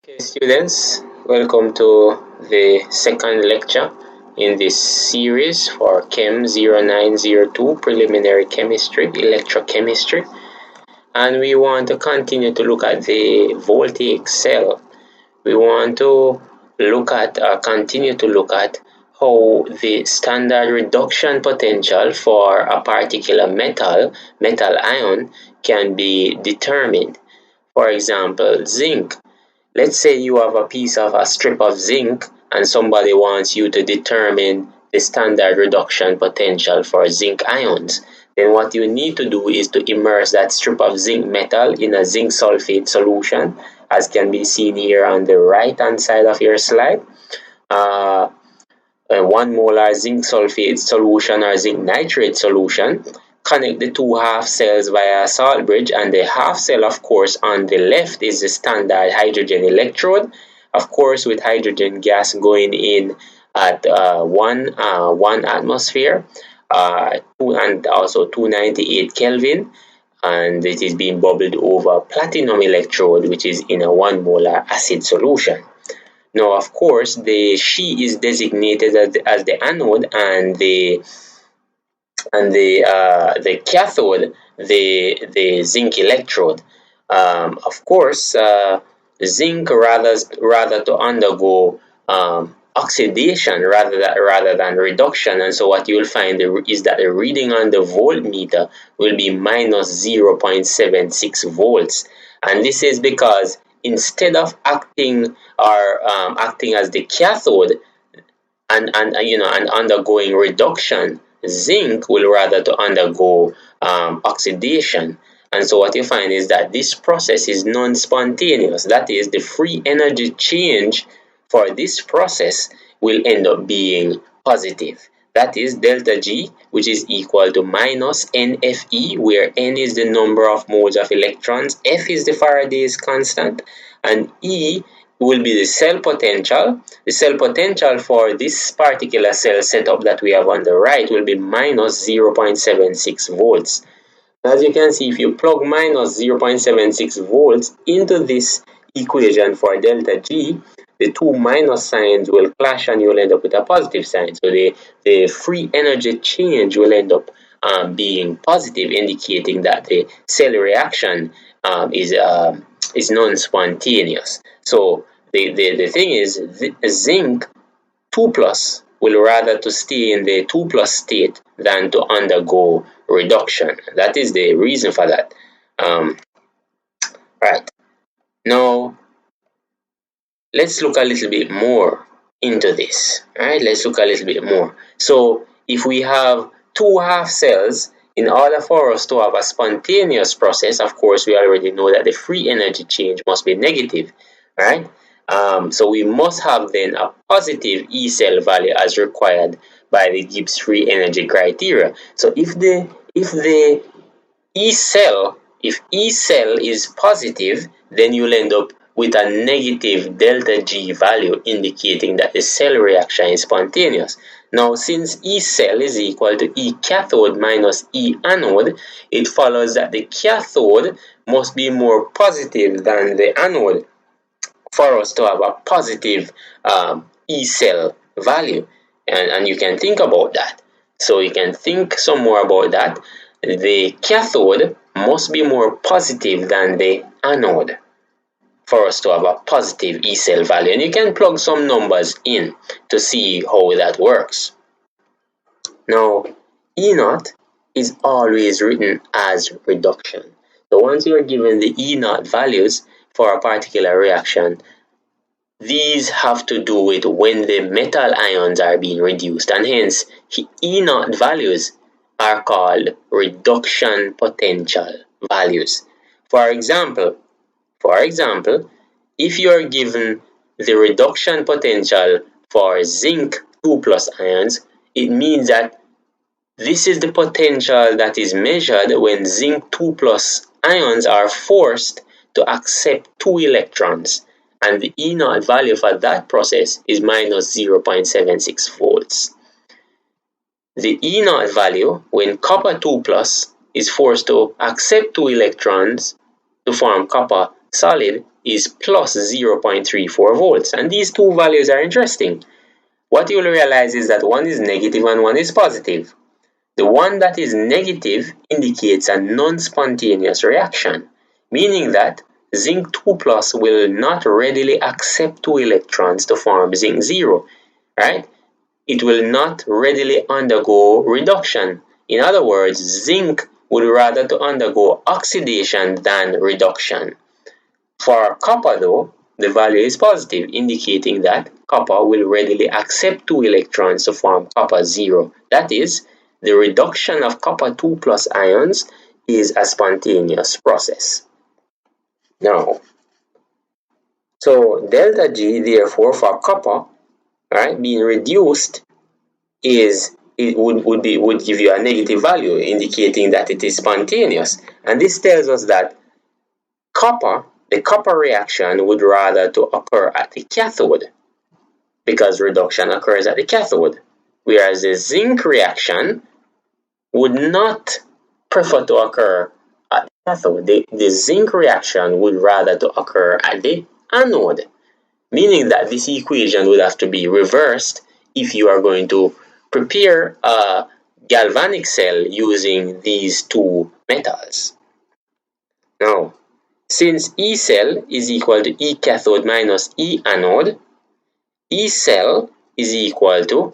Okay, students, welcome to the second lecture in this series for CHEM 0902 Preliminary Chemistry, Electrochemistry. And we want to continue to look at the voltaic cell. We want to continue to look at how the standard reduction potential for a particular metal ion, can be determined. For example, zinc. Let's say you have a strip of zinc and somebody wants you to determine the standard reduction potential for zinc ions. Then what you need to do is to immerse that strip of zinc metal in a zinc sulfate solution, as can be seen here on the right hand side of your slide. 1 molar zinc sulfate solution or zinc nitrate solution. Connect the two half cells via a salt bridge, and the half cell, of course, on the left is the standard hydrogen electrode, of course, with hydrogen gas going in at 1 atmosphere and also 298 Kelvin, and it is being bubbled over platinum electrode, which is in a 1 molar acid solution. Now, of course, the She is designated as the anode, and the cathode, the zinc electrode. Of course, zinc rather to undergo oxidation rather than reduction, and so what you'll find is that the reading on the voltmeter will be minus 0.76 volts, and this is because instead of acting as the cathode and undergoing reduction, zinc will rather to undergo oxidation. And so what you find is that this process is non-spontaneous. That is, the free energy change for this process will end up being positive. That is delta G, which is equal to minus NFE, where N is the number of moles of electrons, F is the Faraday's constant, and E will be the cell potential. The cell potential for this particular cell setup that we have on the right will be minus 0.76 volts. As you can see, if you plug minus 0.76 volts into this equation for delta G, the two minus signs will clash and you'll end up with a positive sign. So the free energy change will end up being positive, indicating that the cell reaction is non-spontaneous. So the thing is, zinc 2 plus will rather to stay in the 2 plus state than to undergo reduction. That is the reason for that. Right. Now, let's look a little bit more into this. Right? Let's look a little bit more. So, if we have two half cells, in order for us to have a spontaneous process, of course, we already know that the free energy change must be negative, right? So we must have then a positive E cell value as required by the Gibbs free energy criteria. So if E cell is positive, then you'll end up with a negative delta G value, indicating that the cell reaction is spontaneous. Now, since E cell is equal to E cathode minus E anode, it follows that the cathode must be more positive than the anode for us to have a positive E cell value. And you can think about that. So you can think some more about that. The cathode must be more positive than the anode for us to have a positive E cell value. And you can plug some numbers in to see how that works. Now, E naught is always written as reduction. So once you are given the E naught values for a particular reaction, these have to do with when the metal ions are being reduced, and hence E naught values are called reduction potential values. For example, if you are given the reduction potential for zinc 2 plus ions, it means that this is the potential that is measured when zinc 2 plus ions are forced to accept 2 electrons, and the E naught value for that process is minus 0.76 volts. The E naught value when copper 2 plus is forced to accept 2 electrons to form copper solid is plus 0.34 volts. And these two values are interesting. What you will realize is that one is negative and one is positive. The one that is negative indicates a non-spontaneous reaction, meaning that zinc 2 plus will not readily accept 2 electrons to form zinc 0, right? It will not readily undergo reduction. In other words, zinc would rather to undergo oxidation than reduction. For copper though, the value is positive, indicating that copper will readily accept 2 electrons to form copper 0. That is, the reduction of copper 2 plus ions is a spontaneous process. Now, so delta G therefore for copper, right, being reduced would give you a negative value, indicating that it is spontaneous. And this tells us that the copper reaction would rather to occur at the cathode, because reduction occurs at the cathode, whereas the zinc reaction would not prefer to occur at the cathode. The zinc reaction would rather to occur at the anode, meaning that this equation would have to be reversed if you are going to prepare a galvanic cell using these two metals. Now, since E cell is equal to E cathode minus E anode, E cell is equal to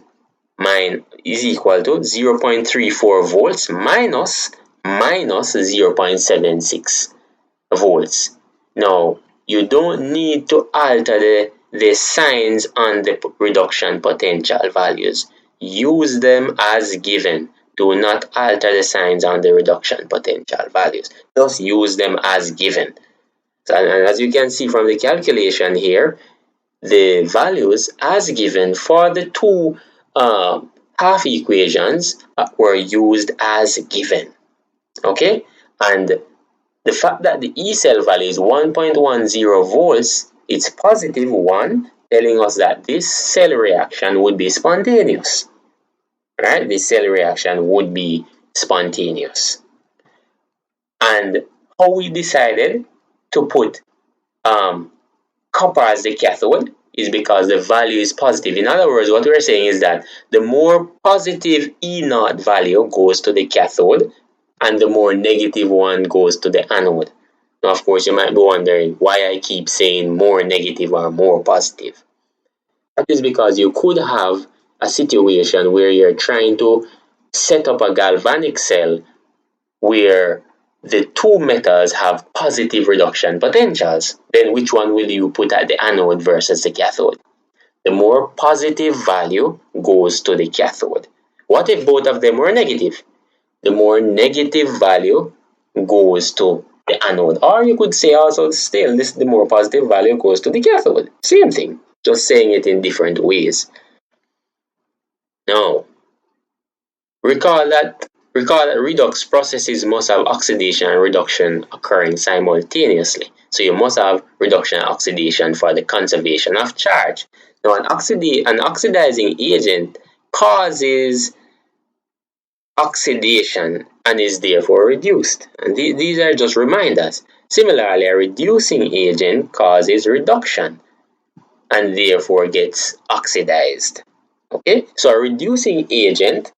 0.34 volts minus 0.76 volts. Now, you don't need to alter the signs on the reduction potential values. Use them as given. Do not alter the signs on the reduction potential values. Just use them as given. So, and as you can see from the calculation here, the values as given for the two half equations were used as given. Okay? And the fact that the E cell value is 1.10 volts, it's positive 1, telling us that this cell reaction would be spontaneous. Right? This cell reaction would be spontaneous. And how we decided to put copper as the cathode is because the value is positive. In other words, what we're saying is that the more positive E0 value goes to the cathode, and the more negative one goes to the anode. Now, of course, you might be wondering why I keep saying more negative or more positive. That is because you could have a situation where you're trying to set up a galvanic cell where the two metals have positive reduction potentials. Then which one will you put at the anode versus the cathode? The more positive value goes to the cathode. What if both of them were negative? The more negative value goes to the anode. Or you could say also still the more positive value goes to the cathode. Same thing, just saying it in different ways. Now, recall that redox processes must have oxidation and reduction occurring simultaneously. So you must have reduction and oxidation for the conservation of charge. Now, an oxidizing agent causes oxidation and is therefore reduced. And these are just reminders. Similarly, a reducing agent causes reduction and therefore gets oxidized. Okay, so a reducing agent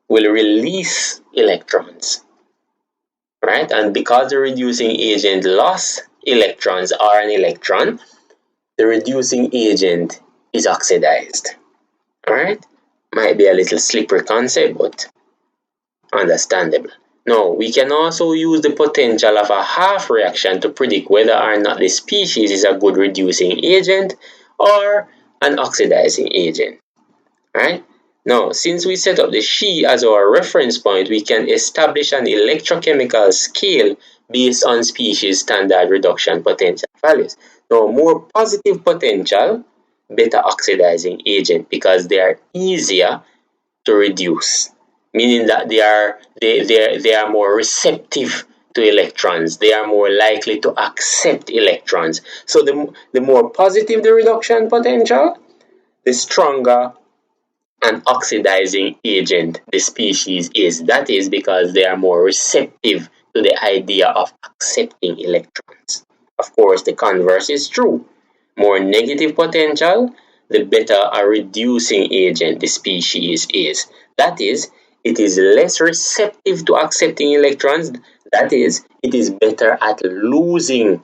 will release electrons, right? And because the reducing agent lost electrons or an electron, the reducing agent is oxidized. All right, might be a little slippery concept, but understandable. Now, we can also use the potential of a half reaction to predict whether or not the species is a good reducing agent or an oxidizing agent. Right? Now, since we set up the Xi as our reference point, we can establish an electrochemical scale based on species standard reduction potential values. Now, more positive potential, better oxidizing agent, because they are easier to reduce, meaning that they are more receptive to electrons. They are more likely to accept electrons. So the more positive the reduction potential, the stronger an oxidizing agent the species is. That is because they are more receptive to the idea of accepting electrons. Of course, the converse is true. More negative potential, the better a reducing agent the species is. That is, it is less receptive to accepting electrons. That is, it is better at losing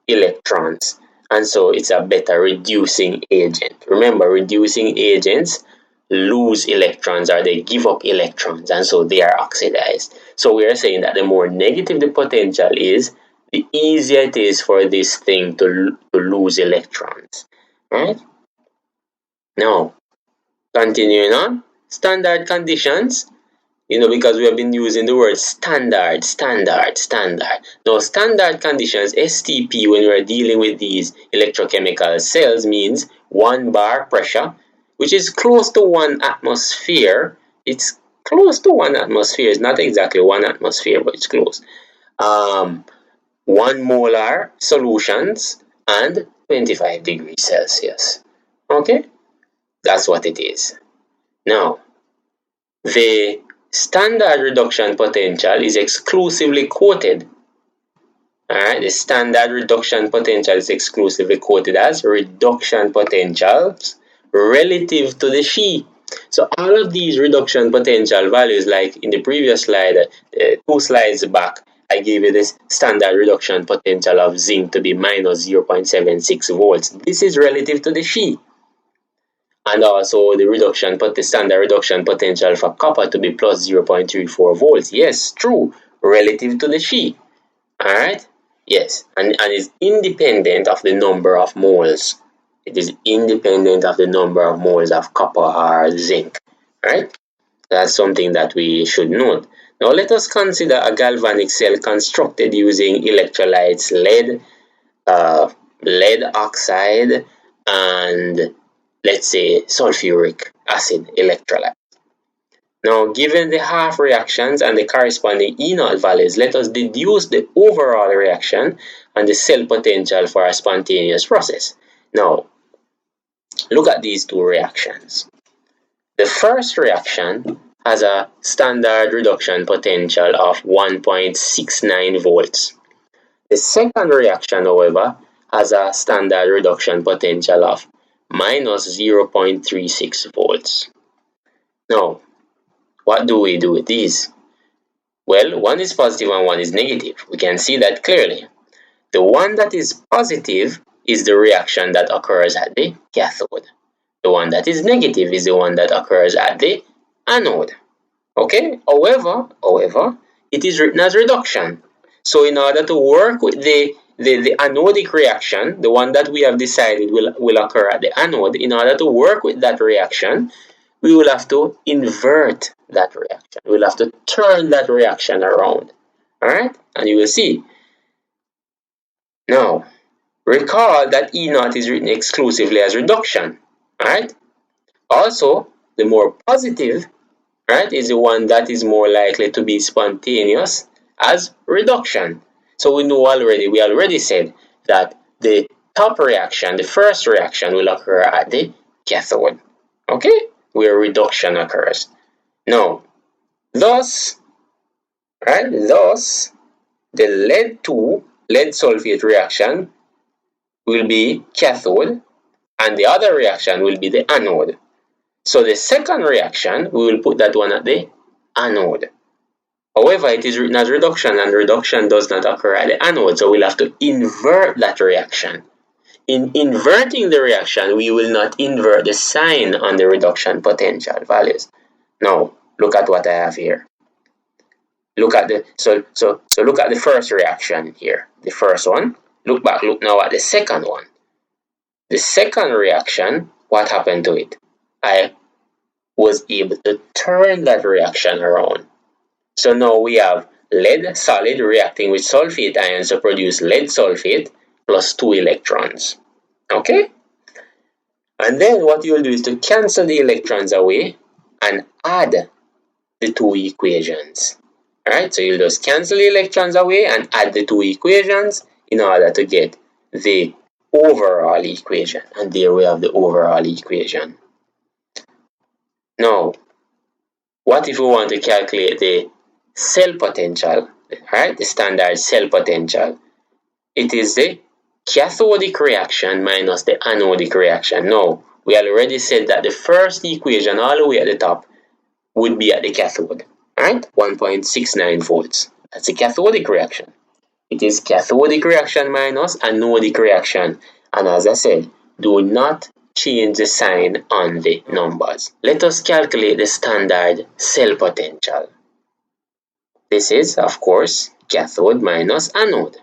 electrons. And so it's a better reducing agent. Remember, reducing agents lose electrons or they give up electrons, and so they are oxidized. So we are saying that the more negative the potential is, the easier it is for this thing to lose electrons. Right? Now, continuing on, standard conditions, because we have been using the word standard. Now, standard conditions, STP, when we're dealing with these electrochemical cells, means 1 bar pressure, which is close to 1 atmosphere. It's close to 1 atmosphere. It's not exactly 1 atmosphere, but it's close. 1 molar solutions and 25 degrees Celsius. Okay? That's what it is. Now, the standard reduction potential is exclusively quoted. Alright, the standard reduction potential is exclusively quoted as reduction potentials relative to the Xi. So all of these reduction potential values, like in the previous slide, 2 slides back, I gave you this standard reduction potential of zinc to be minus 0.76 volts. This is relative to the Xi. And also the standard reduction potential for copper to be plus 0.34 volts. Yes, true, relative to the Xi. Alright? Yes, and it's independent of the number of moles. It is independent of the number of moles of copper or zinc. Right? That's something that we should note. Now let us consider a galvanic cell constructed using electrolytes lead oxide, and let's say sulfuric acid electrolyte. Now, given the half reactions and the corresponding E0 values, let us deduce the overall reaction and the cell potential for a spontaneous process. Now, look at these 2 reactions. The first reaction has a standard reduction potential of 1.69 volts. The second reaction, however, has a standard reduction potential of minus 0.36 volts. Now, what do we do with these? Well, one is positive and one is negative. We can see that clearly. The one that is positive is the reaction that occurs at the cathode. The one that is negative is the one that occurs at the anode. Okay? However, it is written as reduction. So in order to work with the anodic reaction, the one that we have decided will occur at the anode, in order to work with that reaction, we will have to invert that reaction. We'll have to turn that reaction around. Alright? And you will see. Now, recall that E0 is written exclusively as reduction. Alright? Also, the more positive, right, is the one that is more likely to be spontaneous as reduction. So we already said that the top reaction, the first reaction, will occur at the cathode. Okay? Where reduction occurs. Now, thus, the lead sulfate reaction will be cathode, and the other reaction will be the anode. So the second reaction, we will put that one at the anode. However, it is written as reduction, and reduction does not occur at the anode, so we'll have to invert that reaction. In inverting the reaction, we will not invert the sign on the reduction potential values. Now, look at what I have here. Look at look at the first reaction here. The first one. Look now at the second one. The second reaction, what happened to it? I was able to turn that reaction around. So now we have lead solid reacting with sulfate ions to produce lead sulfate plus 2 electrons. Okay? And then what you will do is to cancel the electrons away and add the 2 equations. Alright, so you'll just cancel the electrons away and add the 2 equations in order to get the overall equation. And there we have the overall equation. Now, what if we want to calculate the cell potential, right? The standard cell potential. It is the cathodic reaction minus the anodic reaction. Now, we already said that the first equation all the way at the top would be at the cathode, right? 1.69 volts. That's a cathodic reaction. It is cathodic reaction minus anodic reaction. And as I said, do not change the sign on the numbers. Let us calculate the standard cell potential. This is, of course, cathode minus anode.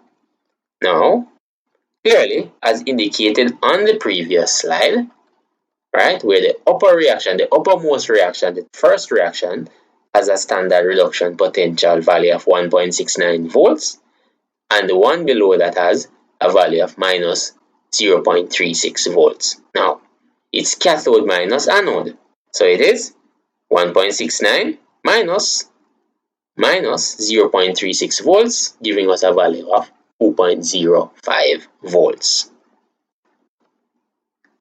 Now, clearly, as indicated on the previous slide, right, where the upper reaction, the uppermost reaction, the first reaction, has a standard reduction potential value of 1.69 volts, and the one below that has a value of minus 0.36 volts. Now, it's cathode minus anode. So it is 1.69 minus 0.36 volts, giving us a value of 2.05 volts.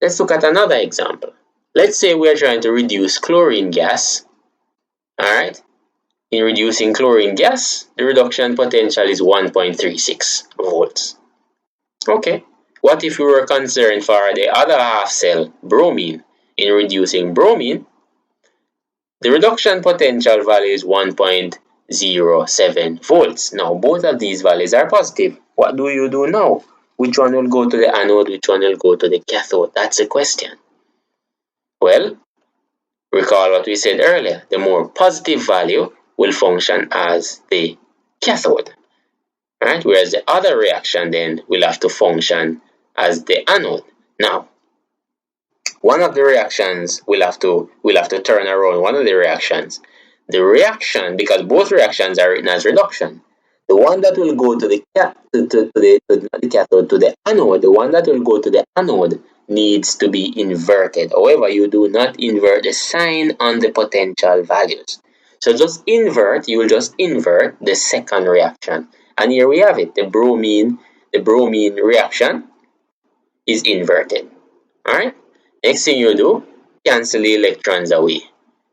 Let's look at another example. Let's say we are trying to reduce chlorine gas. Alright? In reducing chlorine gas, the reduction potential is 1.36 volts. Okay. What if we were concerned for the other half cell, bromine? In reducing bromine, the reduction potential value is 1.07 volts. Now, both of these values are positive. What do you do now? Which one will go to the anode? Which one will go to the cathode? That's the question. Well, recall what we said earlier. The more positive value will function as the cathode. Right? Whereas the other reaction then will have to function as the anode. Now, one of the reactions will have to turn around. One of the reactions. The reaction, because both reactions are written as reduction. The one that will go to the cathode, to the anode, the one that will go to the anode needs to be inverted. However, you do not invert the sign on the potential values. So just invert, you will just invert the second reaction. And here we have it. The bromine reaction is inverted. Alright? Next thing you do, cancel the electrons away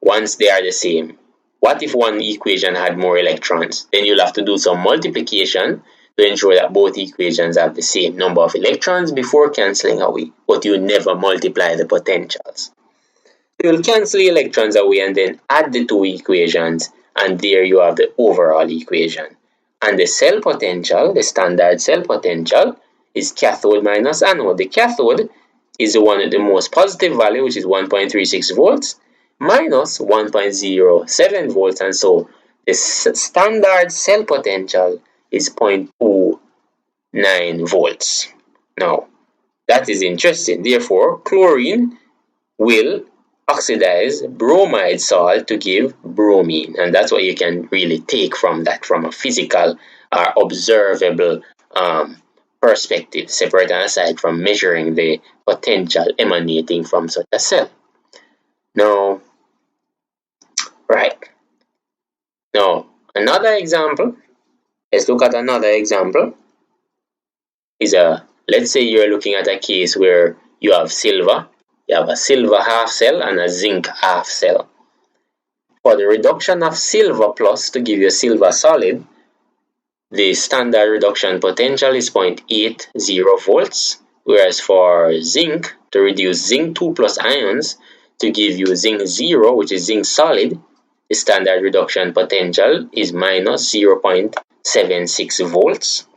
once they are the same. What if one equation had more electrons? Then you'll have to do some multiplication to ensure that both equations have the same number of electrons before cancelling away. But you never multiply the potentials. You'll cancel the electrons away and then add the two equations, and there you have the overall equation. And the cell potential, the standard cell potential, is cathode minus anode. The cathode is the one with the most positive value, which is 1.36 volts, minus 1.07 volts, and so the standard cell potential is 0.29 volts. Now, that is interesting. Therefore, chlorine will oxidize bromide salt to give bromine, and that's what you can really take from that, from a physical or observable perspective, separate and aside from measuring the potential emanating from such a cell. Now, right. Now, another example, let's look at another example, is let's say you're looking at a case where you have silver. You have a silver half cell and a zinc half cell. For the reduction of silver plus to give you a silver solid, the standard reduction potential is 0.80 volts, whereas for zinc, to reduce zinc 2 plus ions to give you zinc 0, which is zinc solid, the standard reduction potential is minus 0.76 volts.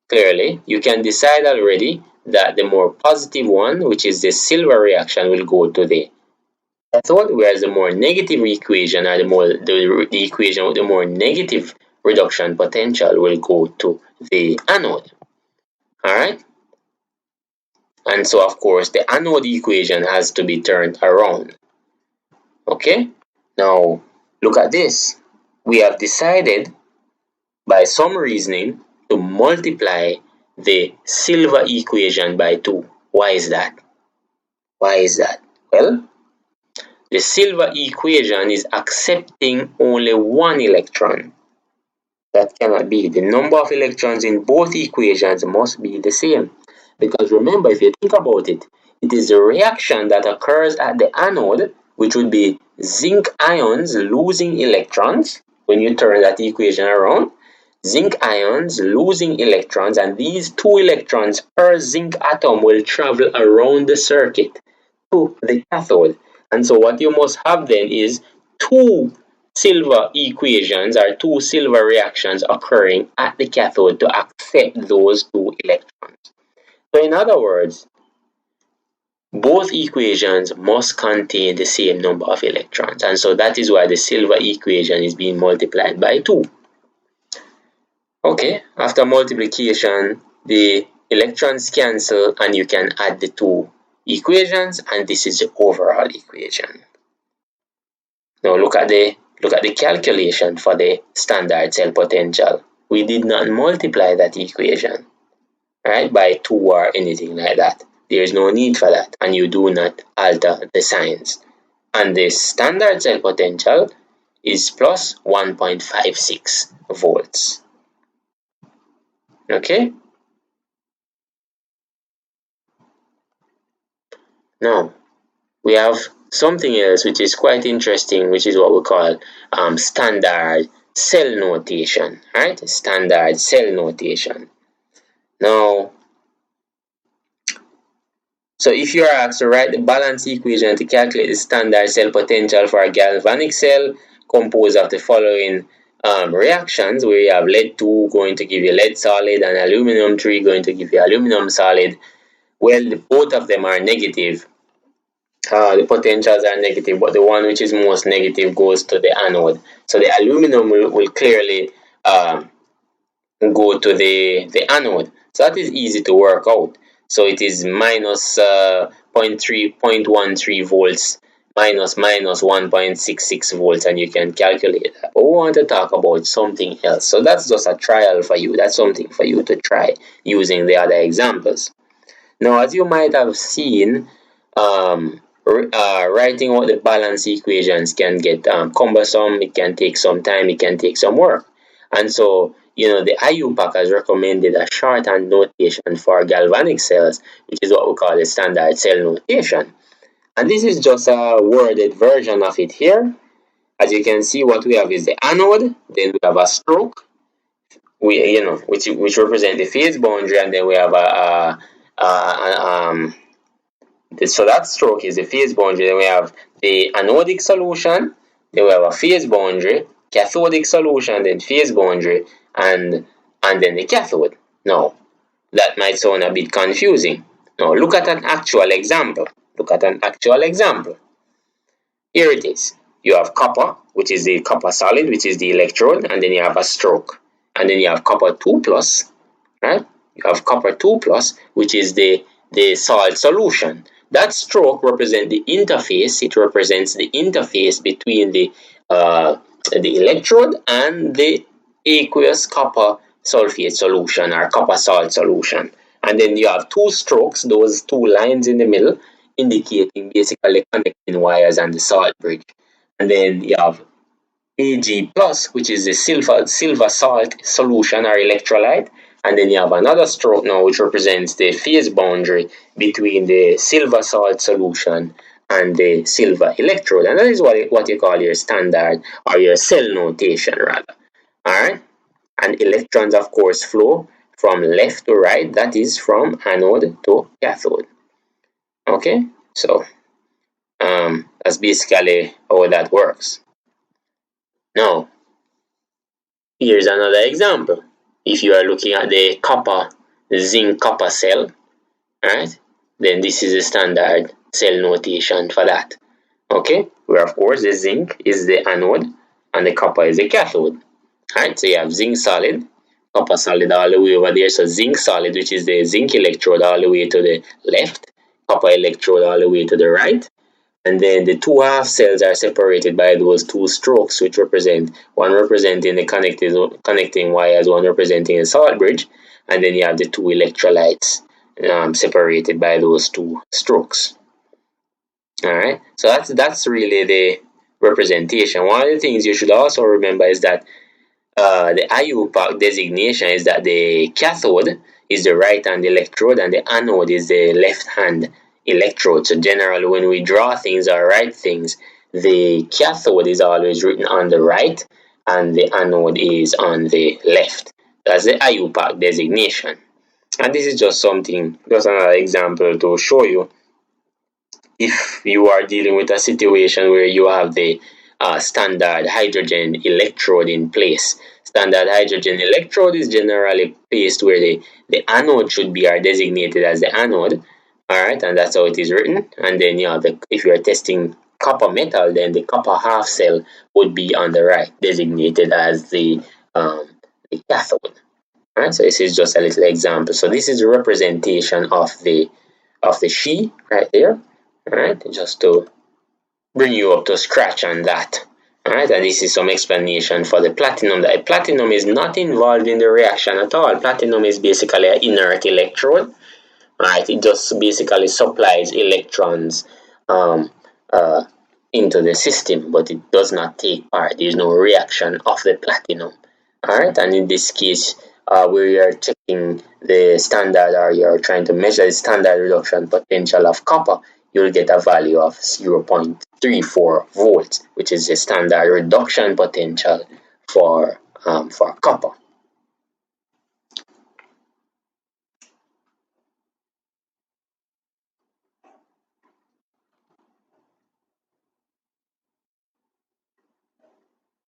Clearly, you can decide already that the more positive one, which is the silver reaction, will go to the cathode, whereas the more negative equation, or the equation with the more negative reduction potential, will go to the anode. Alright? And so, of course, the anode equation has to be turned around. Okay? Now, look at this. We have decided, by some reasoning, to multiply the silver equation by 2. Why is that? Why is that? Well, the silver equation is accepting only one electron. That cannot be. The number of electrons in both equations must be the same. Because remember, if you think about it, it is the reaction that occurs at the anode, which would be zinc ions losing electrons when you turn that equation around. zinc ions losing electrons, and these 2 electrons per zinc atom will travel around the circuit to the cathode. And so what you must have then is 2 silver equations or 2 silver reactions occurring at the cathode to accept those 2 electrons. So in other words, both equations must contain the same number of electrons, and so that is why the silver equation is being multiplied by 2. Okay, after multiplication, the electrons cancel and you can add the 2 equations, and this is the overall equation. Now look at the calculation for the standard cell potential. We did not multiply that equation, right, by 2 or anything like that. There is no need for that, and you do not alter the signs. And the standard cell potential is plus 1.56 volts. Okay? Now, we have something else which is quite interesting, which is what we call standard cell notation, right? Standard cell notation. Now, so if you are asked to write the balance equation to calculate the standard cell potential for a galvanic cell composed of the following reactions, where you have lead 2 going to give you lead solid and aluminum 3 going to give you aluminum solid, well, both of them are negative. The potentials are negative, but the one which is most negative goes to the anode. So the aluminum will clearly go to the anode. So that is easy to work out. So it is minus 0.13 volts minus 1.66 volts, and you can calculate that. But we want to talk about something else. So that's just a trial for you. That's something for you to try using the other examples. Now, as you might have seen, writing out the balance equations can get cumbersome. It can take some time. It can take some work. And so, the IUPAC has recommended a shorthand notation for galvanic cells, which is what we call the standard cell notation. And this is just a worded version of it here. As you can see, what we have is the anode, then we have a stroke, which represent the phase boundary, and then we have so that stroke is the phase boundary. Then we have the anodic solution, then we have a phase boundary, cathodic solution, then phase boundary, and then the cathode. Now, that might sound a bit confusing. Now, look at an actual example. Here it is. You have copper, which is the copper solid, which is the electrode, and then you have a stroke. And then you have copper 2 plus, right? You have copper 2 plus, which is the salt solution. That stroke represents the interface. It represents the interface between the electrode and the aqueous copper sulfate solution or copper salt solution. And then you have 2 strokes, those 2 lines in the middle, indicating basically connecting wires and the salt bridge. And then you have Ag plus, which is the silver salt solution or electrolyte. And then you have another stroke now, which represents the phase boundary between the silver salt solution and the silver electrode. And that is what you call your standard or your cell notation, rather. Alright? And electrons, of course, flow from left to right. That is from anode to cathode. Okay? So, that's basically how that works. Now, here's another example. If you are looking at the zinc copper cell, right, then this is the standard cell notation for that. Okay, where of course the zinc is the anode and the copper is the cathode. Alright, so you have zinc solid, copper solid all the way over there. So zinc solid, which is the zinc electrode, all the way to the left, copper electrode all the way to the right. And then the 2 half cells are separated by those 2 strokes, which one representing the connecting wires, one representing the salt bridge, and then you have the 2 electrolytes separated by those 2 strokes. Alright, so that's really the representation. One of the things you should also remember is that the IUPAC designation is that the cathode is the right hand electrode and the anode is the left hand electrode. So generally when we draw things or write things, the cathode is always written on the right and the anode is on the left. That's the IUPAC designation. And this is just another example to show you, if you are dealing with a situation where you have the standard hydrogen electrode in place. Standard hydrogen electrode is generally placed where the anode should be, or designated as the anode. Alright, and that's how it is written. And then if you are testing copper metal, then the copper half cell would be on the right, designated as the cathode. Alright, so this is just a little example. So this is a representation of the She right there. Alright, just to bring you up to scratch on that. Alright, and this is some explanation for the platinum. The platinum is not involved in the reaction at all. Platinum is basically an inert electrode. Right, it just basically supplies electrons into the system, but it does not take part. There is no reaction of the platinum. Alright, and in this case, where you are checking the standard, or you are trying to measure the standard reduction potential of copper, you'll get a value of 0.34 volts, which is the standard reduction potential for copper.